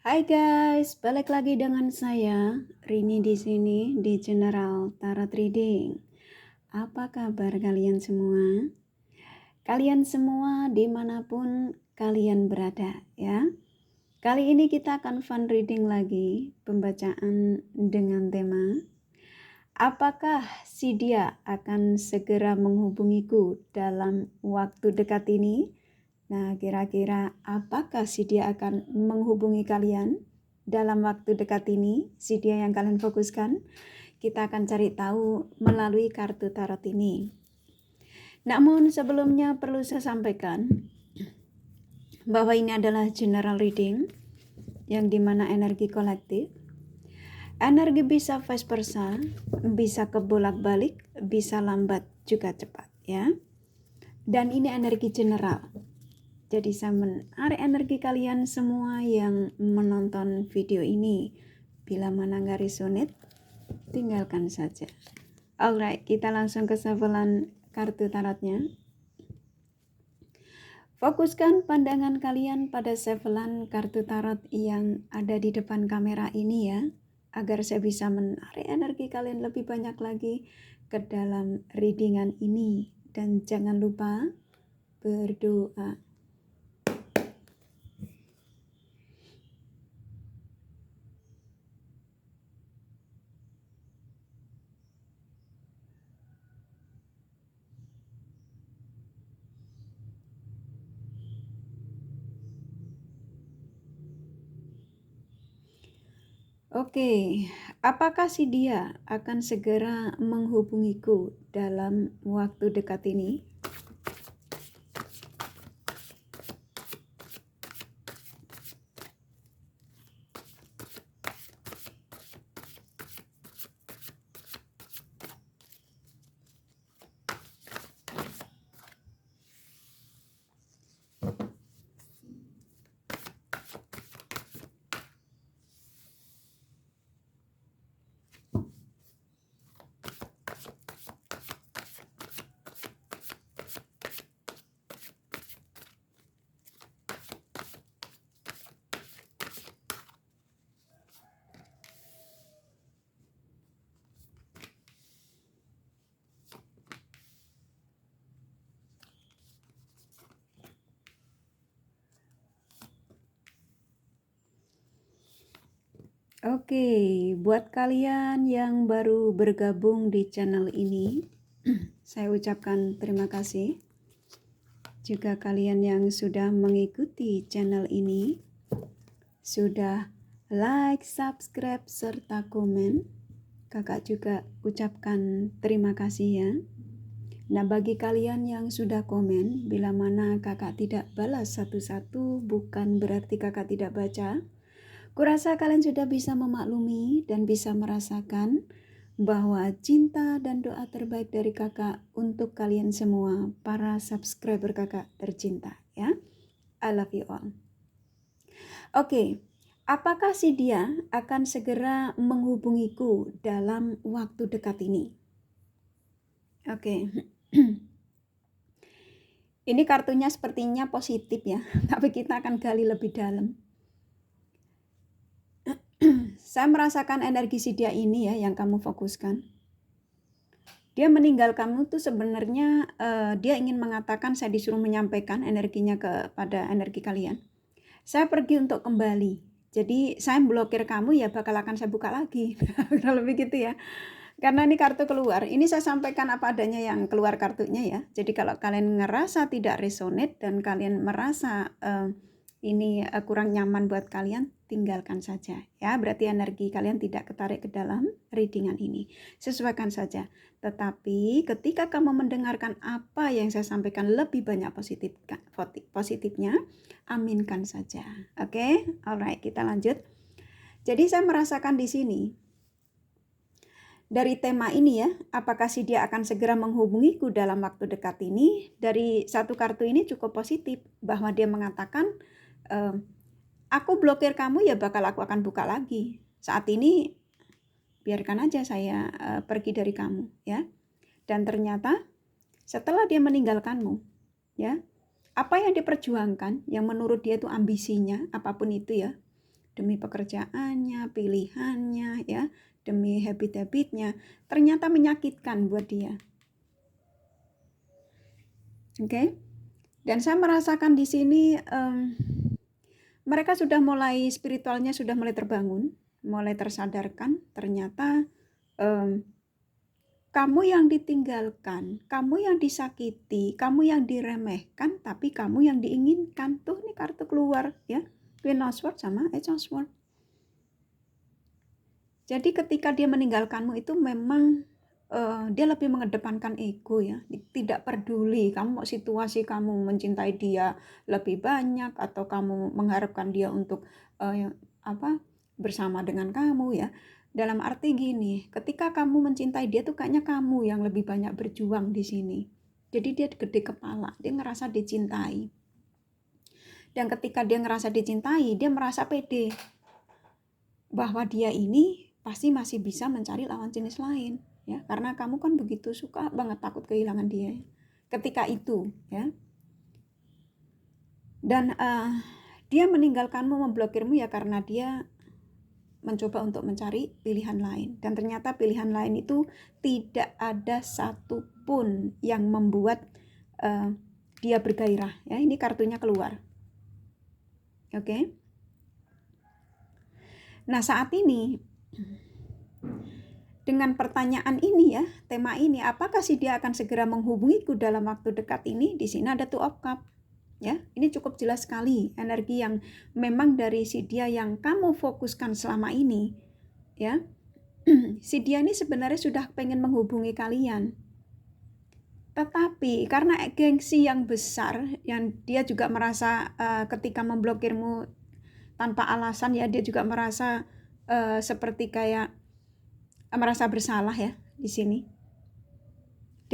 Hai guys, balik lagi dengan saya Rini di sini di General Tarot Reading. Apa kabar kalian semua? Kalian semua dimanapun kalian berada ya. Kali ini kita akan fun reading lagi, pembacaan dengan tema apakah si dia akan segera menghubungiku dalam waktu dekat ini? Nah, kira-kira apakah si dia akan menghubungi kalian dalam waktu dekat ini? Si dia yang kalian fokuskan? Kita akan cari tahu melalui kartu tarot ini. Namun sebelumnya perlu saya sampaikan bahwa ini adalah general reading yang dimana energi kolektif. Energi bisa vice versa, bisa kebolak-balik, bisa lambat juga cepat ya. Dan ini energi general. Jadi saya menarik energi kalian semua yang menonton video ini. Bila mana nggak resonate, tinggalkan saja. Alright, kita langsung ke shufflean kartu tarotnya. Fokuskan pandangan kalian pada shufflean kartu tarot yang ada di depan kamera ini ya, agar saya bisa menarik energi kalian lebih banyak lagi ke dalam readingan ini. Dan jangan lupa berdoa. Oke, apakah si dia akan segera menghubungiku dalam waktu dekat ini? Oke, buat kalian yang baru bergabung di channel ini, saya ucapkan terima kasih. Juga kalian yang sudah mengikuti channel ini, sudah like, subscribe, serta komen, kakak juga ucapkan terima kasih ya. Nah, bagi kalian yang sudah komen, bila mana kakak tidak balas satu-satu, bukan berarti kakak tidak baca. Kurasa kalian sudah bisa memaklumi dan bisa merasakan bahwa cinta dan doa terbaik dari kakak untuk kalian semua, para subscriber kakak tercinta ya. I love you all. Oke, apakah si dia akan segera menghubungiku dalam waktu dekat ini? Oke. Ini kartunya sepertinya positif ya, tapi kita akan gali lebih dalam. Saya merasakan energi si dia ini ya yang kamu fokuskan. Dia meninggal kamu tuh sebenarnya dia ingin mengatakan, saya disuruh menyampaikan energinya kepada energi kalian. Saya pergi untuk kembali. Jadi saya blokir kamu ya bakal akan saya buka lagi. Kalau begitu ya. Karena ini kartu keluar. Ini saya sampaikan apa adanya yang keluar kartunya ya. Jadi kalau kalian ngerasa tidak resonate dan kalian merasa ini kurang nyaman buat kalian, tinggalkan saja ya. Berarti energi kalian tidak ketarik ke dalam readingan ini. Sesuaikan saja. Tetapi ketika kamu mendengarkan apa yang saya sampaikan lebih banyak positifnya, aminkan saja. Oke? Alright, kita lanjut. Jadi saya merasakan di sini dari tema ini ya, apakah si dia akan segera menghubungiku dalam waktu dekat ini? Dari satu kartu ini cukup positif bahwa dia mengatakan aku blokir kamu ya bakal aku akan buka lagi. Saat ini biarkan aja saya pergi dari kamu ya. Dan ternyata setelah dia meninggalkanmu ya, apa yang diperjuangkan yang menurut dia itu ambisinya apapun itu ya, demi pekerjaannya, pilihannya, ya, demi habit-habitnya, ternyata menyakitkan buat dia. Oke? Dan saya merasakan di sini mereka sudah mulai spiritualnya sudah mulai terbangun, mulai tersadarkan. Ternyata kamu yang ditinggalkan, kamu yang disakiti, kamu yang diremehkan, tapi kamu yang diinginkan. Tuh, ini kartu keluar, ya, Queen of Swords sama Ace of Swords. Jadi ketika dia meninggalkanmu itu memang dia lebih mengedepankan ego, ya, tidak peduli kamu mau situasi kamu mencintai dia lebih banyak atau kamu mengharapkan dia untuk bersama dengan kamu, ya. Dalam arti gini, ketika kamu mencintai dia tuh kayaknya kamu yang lebih banyak berjuang di sini. Jadi dia gede kepala, dia ngerasa dicintai. Dan ketika dia ngerasa dicintai, dia merasa pede bahwa dia ini pasti masih bisa mencari lawan jenis lain, ya. Karena kamu kan begitu suka banget, takut kehilangan dia ketika itu, ya. Dan dia meninggalkanmu, memblokirmu ya karena dia mencoba untuk mencari pilihan lain. Dan ternyata pilihan lain itu tidak ada satupun yang membuat dia bergairah, ya. Ini kartunya keluar. Oke. Nah, saat ini dengan pertanyaan ini, ya, tema ini, apakah si dia akan segera menghubungiku dalam waktu dekat ini? Di sini ada Two of Cups. Ya, ini cukup jelas sekali energi yang memang dari si dia yang kamu fokuskan selama ini, ya. Si dia ini sebenarnya sudah pengen menghubungi kalian, tetapi karena gengsi yang besar, yang dia juga merasa ketika memblokirmu tanpa alasan, ya, dia juga merasa seperti kayak merasa bersalah, ya. Di sini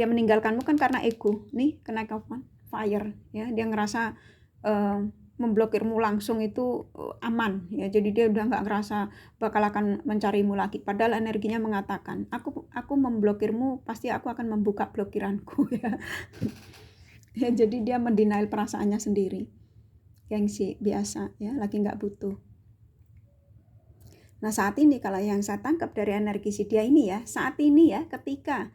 dia meninggalkanmu kan karena ego, nih kena kapan fire, ya. Dia ngerasa memblokirmu langsung itu aman, ya. Jadi dia udah nggak ngerasa bakal akan mencarimu lagi, padahal energinya mengatakan aku memblokirmu, pasti aku akan membuka blokiranku, ya. Ya, jadi dia mendenial perasaannya sendiri, gengsi biasa, ya, lagi nggak butuh. Nah, saat ini kalau yang saya tangkap dari energi si dia ini, ya, saat ini, ya, ketika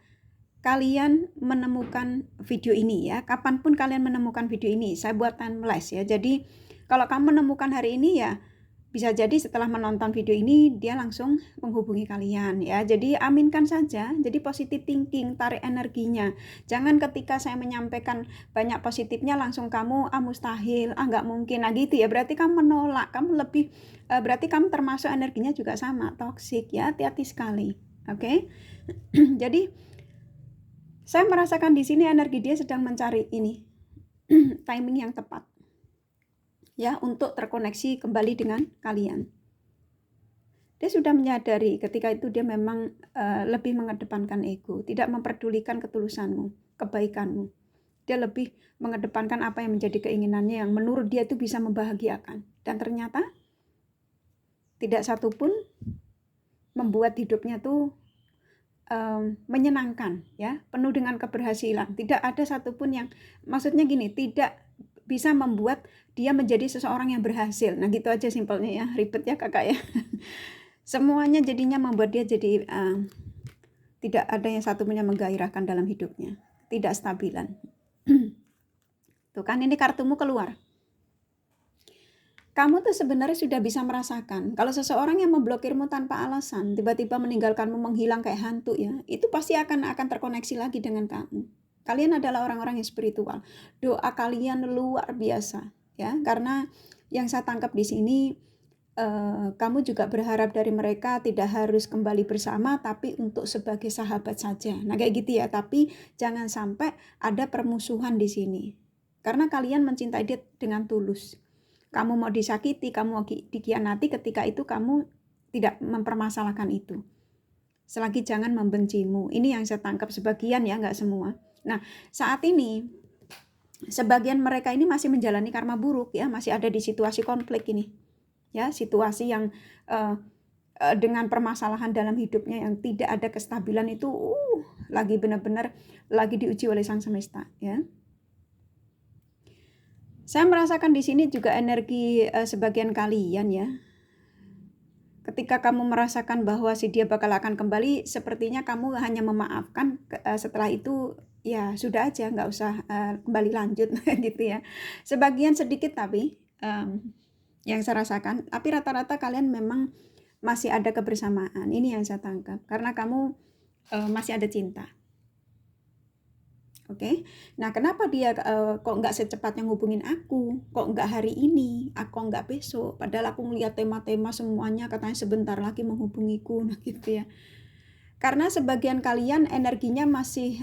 kalian menemukan video ini, ya, kapanpun kalian menemukan video ini, saya buat timeless, ya. Jadi kalau kamu menemukan hari ini, ya, bisa jadi setelah menonton video ini dia langsung menghubungi kalian, ya. Jadi aminkan saja, jadi positive thinking, tarik energinya. Jangan ketika saya menyampaikan banyak positifnya langsung kamu mustahil, nggak mungkin, gitu, ya. Berarti kamu menolak, kamu lebih berarti kamu termasuk energinya juga sama, toxic, ya. Hati-hati sekali. Oke. Jadi saya merasakan di sini energi dia sedang mencari ini timing yang tepat, ya, untuk terkoneksi kembali dengan kalian. Dia sudah menyadari ketika itu dia memang lebih mengedepankan ego, tidak memperdulikan ketulusanmu, kebaikanmu. Dia lebih mengedepankan apa yang menjadi keinginannya yang menurut dia itu bisa membahagiakan. Dan ternyata tidak satupun membuat hidupnya tuh menyenangkan, ya, penuh dengan keberhasilan. Tidak ada satupun yang, maksudnya gini, tidak bisa membuat dia menjadi seseorang yang berhasil. Nah, gitu aja simpelnya, ya. Ribet, ya, kakak, ya. Semuanya jadinya membuat dia jadi tidak ada yang satupun yang menggairahkan dalam hidupnya, tidak stabilan. Tuh kan, ini kartumu keluar. Kamu tuh sebenarnya sudah bisa merasakan kalau seseorang yang memblokirmu tanpa alasan, tiba-tiba meninggalkanmu, menghilang kayak hantu, ya, itu pasti akan terkoneksi lagi dengan kamu. Kalian adalah orang-orang yang spiritual. Doa kalian luar biasa, ya, karena yang saya tangkap di sini kamu juga berharap dari mereka tidak harus kembali bersama, tapi untuk sebagai sahabat saja. Nah, kayak gitu, ya. Tapi jangan sampai ada permusuhan di sini, karena kalian mencintai dia dengan tulus. Kamu mau disakiti, kamu mau dikhianati, ketika itu kamu tidak mempermasalahkan itu. Selagi jangan membencimu. Ini yang saya tangkap sebagian, ya, nggak semua. Nah, saat ini sebagian mereka ini masih menjalani karma buruk, ya, masih ada di situasi konflik ini, ya, situasi yang dengan permasalahan dalam hidupnya yang tidak ada kestabilan itu, lagi benar-benar lagi diuji oleh Sang Semesta, ya. Saya merasakan di sini juga energi sebagian kalian, ya, ketika kamu merasakan bahwa si dia bakal akan kembali, sepertinya kamu hanya memaafkan, setelah itu ya sudah aja, nggak usah kembali lanjut gitu ya. Sebagian sedikit tapi yang saya rasakan, tapi rata-rata kalian memang masih ada kebersamaan. Ini yang saya tangkap, karena kamu masih ada cinta. Oke, nah kenapa dia kok nggak secepatnya ngubungin aku, kok nggak hari ini, aku nggak besok, padahal aku ngeliat tema-tema semuanya katanya sebentar lagi menghubungiku, nah gitu ya. Karena sebagian kalian energinya masih,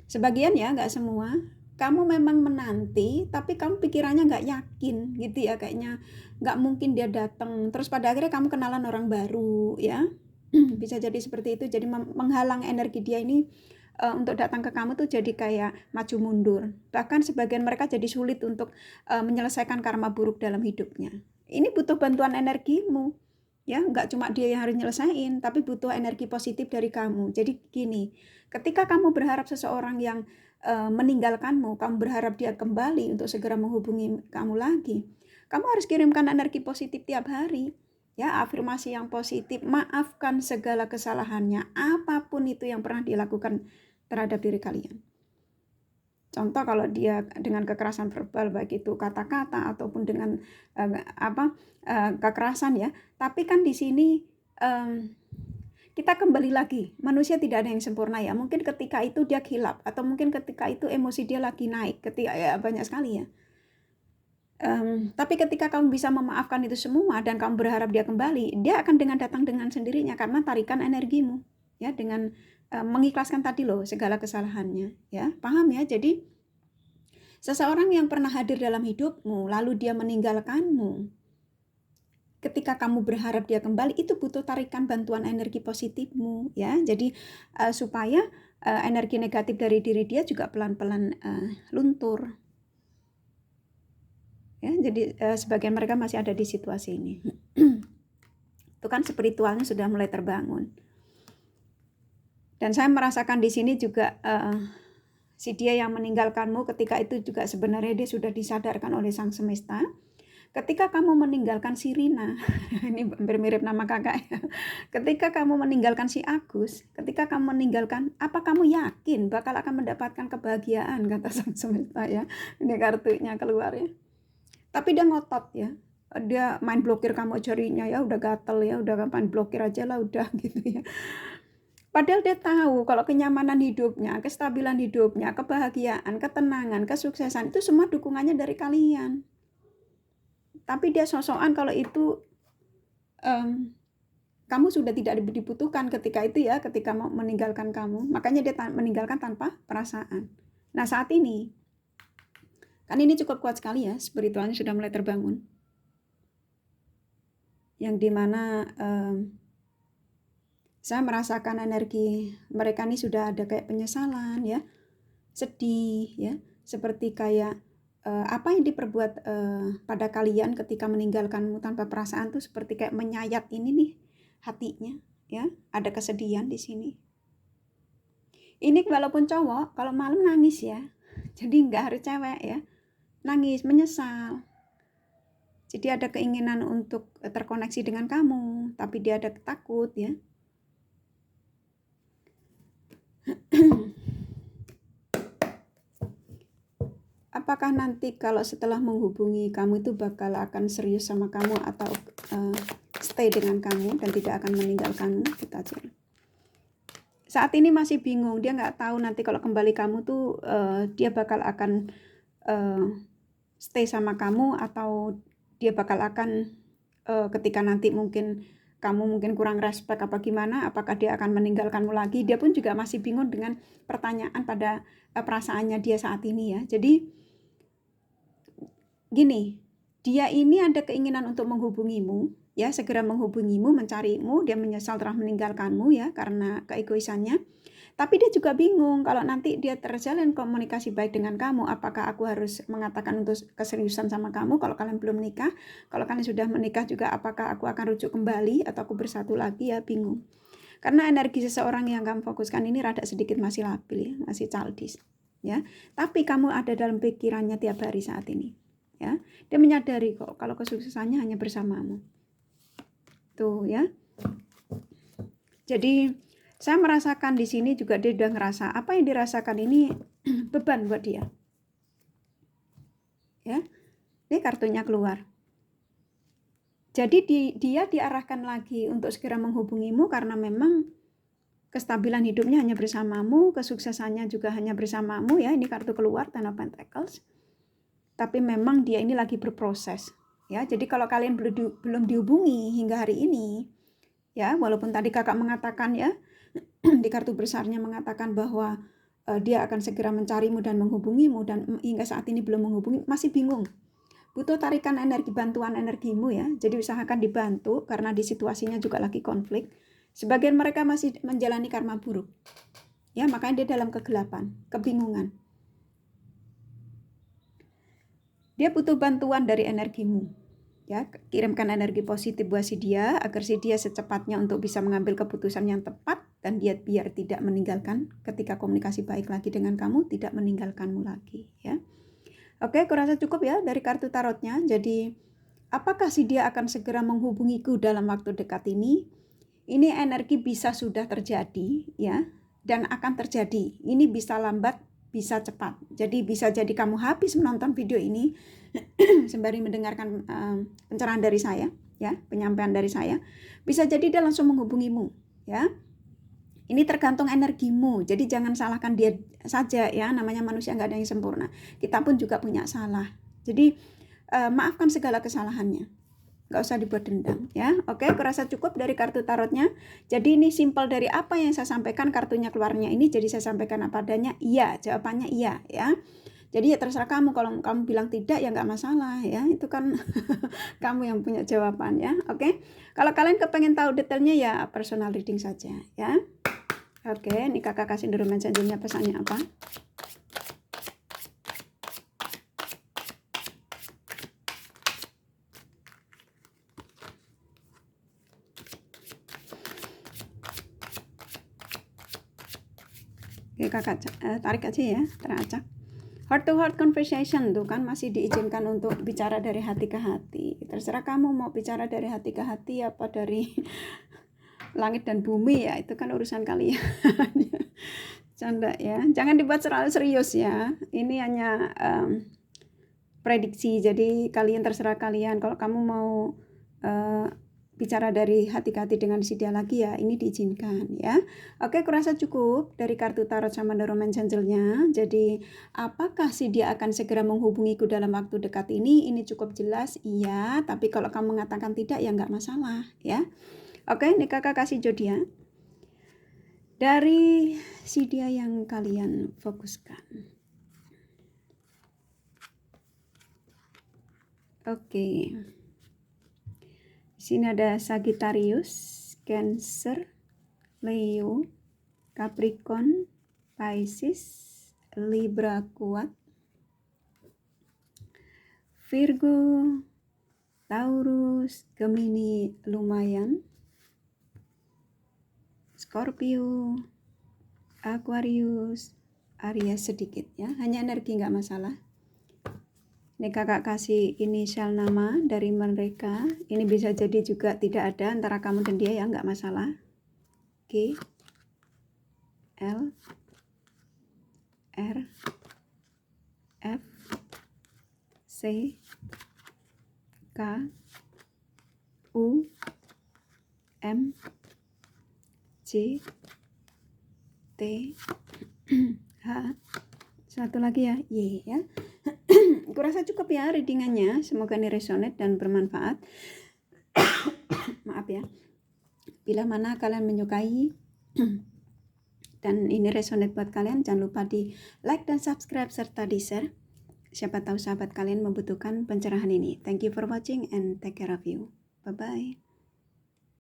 sebagian ya, nggak semua, kamu memang menanti, tapi kamu pikirannya nggak yakin gitu ya, kayaknya nggak mungkin dia datang, terus pada akhirnya kamu kenalan orang baru ya, bisa jadi seperti itu, jadi menghalang energi dia ini untuk datang ke kamu tuh jadi kayak maju mundur. Bahkan sebagian mereka jadi sulit untuk menyelesaikan karma buruk dalam hidupnya. Ini butuh bantuan energimu. Ya, nggak cuma dia yang harus nyelesain, tapi butuh energi positif dari kamu. Jadi gini, ketika kamu berharap seseorang yang meninggalkanmu, kamu berharap dia kembali untuk segera menghubungi kamu lagi, kamu harus kirimkan energi positif tiap hari. Ya, afirmasi yang positif, maafkan segala kesalahannya, apapun itu yang pernah dilakukan terhadap diri kalian. Contoh kalau dia dengan kekerasan verbal, baik itu kata-kata ataupun dengan kekerasan ya. Tapi kan di sini kita kembali lagi, manusia tidak ada yang sempurna ya. Mungkin ketika itu dia khilaf, atau mungkin ketika itu emosi dia lagi naik, ketika ya banyak sekali ya. Tapi ketika kamu bisa memaafkan itu semua dan kamu berharap dia kembali, dia akan datang dengan sendirinya karena tarikan energimu ya, dengan mengikhlaskan tadi loh segala kesalahannya ya, paham ya. Jadi seseorang yang pernah hadir dalam hidupmu lalu dia meninggalkanmu, ketika kamu berharap dia kembali, itu butuh tarikan bantuan energi positifmu ya. Jadi supaya energi negatif dari diri dia juga pelan-pelan luntur ya. Jadi sebagian mereka masih ada di situasi ini. Itu kan spiritualnya sudah mulai terbangun. Dan saya merasakan di sini juga si dia yang meninggalkanmu ketika itu juga sebenarnya dia sudah disadarkan oleh Sang Semesta. Ketika kamu meninggalkan si Rina, ini hampir mirip nama kakak ya. Ketika kamu meninggalkan si Agus, ketika kamu meninggalkan, apa kamu yakin bakal akan mendapatkan kebahagiaan, kata Sang Semesta ya. Ini kartunya keluar ya. Tapi dia ngotot ya. Dia main blokir kamu jarinya ya, udah gatel ya, udah main blokir aja lah udah gitu ya. Padahal dia tahu kalau kenyamanan hidupnya, kestabilan hidupnya, kebahagiaan, ketenangan, kesuksesan itu semua dukungannya dari kalian. Tapi dia sosokan kalau itu kamu sudah tidak dibutuhkan ketika itu ya, ketika mau meninggalkan kamu. Makanya dia meninggalkan tanpa perasaan. Nah saat ini, kan ini cukup kuat sekali ya, spiritualnya sudah mulai terbangun. Yang dimana saya merasakan energi mereka ini sudah ada kayak penyesalan ya, sedih ya, seperti kayak apa yang diperbuat pada kalian ketika meninggalkanmu tanpa perasaan tuh seperti kayak menyayat ini nih hatinya ya, ada kesedihan di sini. Ini walaupun cowok kalau malam nangis ya, jadi nggak harus cewek ya, nangis menyesal. Jadi ada keinginan untuk terkoneksi dengan kamu, tapi dia ada takut ya. Apakah nanti kalau setelah menghubungi kamu itu bakal akan serius sama kamu atau stay dengan kamu dan tidak akan meninggalkanmu? Kita aja. Saat ini masih bingung, dia nggak tahu nanti kalau kembali kamu tuh dia bakal akan stay sama kamu atau dia bakal akan ketika nanti kamu mungkin kurang respect apa gimana, apakah dia akan meninggalkanmu lagi. Dia pun juga masih bingung dengan pertanyaan pada perasaannya dia saat ini ya. Jadi gini, dia ini ada keinginan untuk menghubungimu ya, segera menghubungimu, mencarimu, dia menyesal telah meninggalkanmu ya karena keegoisannya. Tapi dia juga bingung kalau nanti dia terjalin komunikasi baik dengan kamu, apakah aku harus mengatakan untuk keseriusan sama kamu kalau kalian belum menikah, kalau kalian sudah menikah juga apakah aku akan rujuk kembali atau aku bersatu lagi ya, bingung. Karena energi seseorang yang kamu fokuskan ini rada sedikit masih labil ya, masih childish ya. Tapi kamu ada dalam pikirannya tiap hari saat ini ya. Dia menyadari kok kalau kesuksesannya hanya bersamamu. Tuh ya. Jadi saya merasakan di sini juga dia udah ngerasa apa yang dirasakan ini beban buat dia. Ya. Ini kartunya keluar. Jadi dia diarahkan lagi untuk segera menghubungimu karena memang kestabilan hidupnya hanya bersamamu, kesuksesannya juga hanya bersamamu ya. Ini kartu keluar, Ten of Pentacles. Tapi memang dia ini lagi berproses. Ya, jadi kalau kalian belum dihubungi hingga hari ini, ya, walaupun tadi kakak mengatakan ya, di kartu besarnya mengatakan bahwa dia akan segera mencarimu dan menghubungimu dan hingga saat ini belum menghubungi, masih bingung. Butuh tarikan energi, bantuan energimu ya. Jadi usahakan dibantu karena di situasinya juga lagi konflik. Sebagian mereka masih menjalani karma buruk. Ya, makanya dia dalam kegelapan, kebingungan. Dia butuh bantuan dari energimu. Ya, kirimkan energi positif buat si dia agar si dia secepatnya untuk bisa mengambil keputusan yang tepat dan dia biar tidak meninggalkan ketika komunikasi baik lagi dengan kamu, tidak meninggalkanmu lagi ya. Oke, kurasa cukup ya dari kartu tarotnya. Jadi, apakah si dia akan segera menghubungiku dalam waktu dekat ini? Ini energi bisa sudah terjadi ya, dan akan terjadi. Ini bisa lambat, bisa cepat. Jadi bisa jadi kamu habis menonton video ini sembari mendengarkan pencerahan dari saya, ya, penyampaian dari saya. Bisa jadi dia langsung menghubungimu, ya. Ini tergantung energimu, jadi jangan salahkan dia saja ya, namanya manusia nggak ada yang sempurna. Kita pun juga punya salah. Jadi maafkan segala kesalahannya, nggak usah dibuat dendam ya. Oke, kurasa cukup dari kartu tarotnya. Jadi ini simpel dari apa yang saya sampaikan, kartunya keluarnya ini, jadi saya sampaikan apa adanya. Iya, jawabannya iya ya. Jadi ya terserah kamu, kalau kamu bilang tidak ya nggak masalah ya, itu kan kamu yang punya jawaban ya. Oke, kalau kalian kepengen tahu detailnya ya personal reading saja ya. Oke, ini kakak kasih dulu mensajinya pesannya apa. Oke, kakak tarik aja ya, teracak. Heart to heart conversation tuh kan masih diizinkan untuk bicara dari hati ke hati. Terserah kamu mau bicara dari hati ke hati apa dari langit dan bumi ya, itu kan urusan kalian. Canda ya, jangan dibuat terlalu serius ya. Ini hanya prediksi, jadi kalian terserah kalian. Kalau kamu mau bicara dari hati ke hati dengan si dia lagi ya, ini diizinkan ya. Oke, kurasa cukup dari kartu tarot sama The Romance Angel-nya. Jadi apakah si dia akan segera menghubungiku dalam waktu dekat ini? Ini cukup jelas iya, tapi kalau kamu mengatakan tidak ya nggak masalah ya. Oke, ini kakak kasih zodiak dari si dia yang kalian fokuskan. Oke. Di sini ada Sagittarius, Cancer, Leo, Capricorn, Pisces, Libra kuat, Virgo, Taurus, Gemini lumayan, Scorpio, Aquarius, Aries sedikit ya, hanya energi nggak masalah. Ini kakak kasih inisial nama dari mereka. Ini bisa jadi juga tidak ada antara kamu dan dia ya, nggak masalah. G, L, R, F, C, K, U, M, C, T, H, satu lagi ya, Y ya. Kurasa cukup ya readingannya, semoga ini resonate dan bermanfaat. Maaf ya, bila mana kalian menyukai dan ini resonate buat kalian, jangan lupa di like dan subscribe serta di share. Siapa tahu sahabat kalian membutuhkan pencerahan ini. Thank you for watching and take care of you. Bye bye.